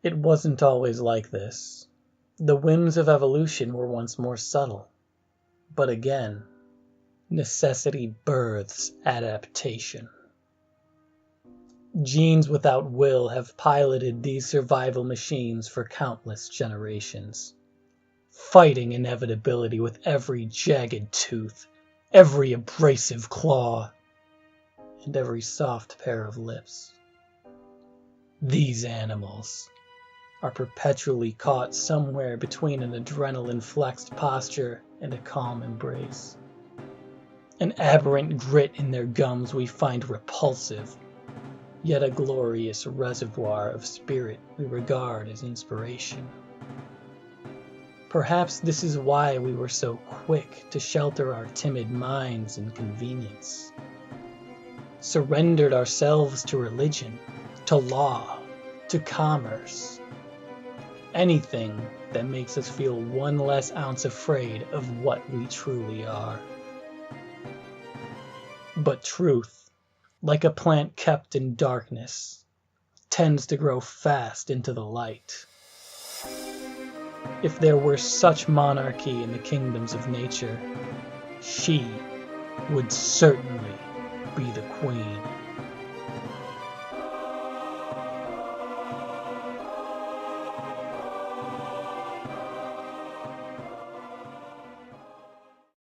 It wasn't always like this. The whims of evolution were once more subtle. But again, necessity births adaptation. Genes without will have piloted these survival machines for countless generations, fighting inevitability with every jagged tooth, every abrasive claw, and every soft pair of lips. These animals are perpetually caught somewhere between an adrenaline-flexed posture and a calm embrace. An aberrant grit in their gums we find repulsive, yet a glorious reservoir of spirit we regard as inspiration. Perhaps this is why we were so quick to shelter our timid minds in convenience, surrendered ourselves to religion, to law, to commerce, anything that makes us feel one less ounce afraid of what we truly are. But truth, like a plant kept in darkness, tends to grow fast into the light. If there were such monarchy in the kingdoms of nature, she would certainly be the queen.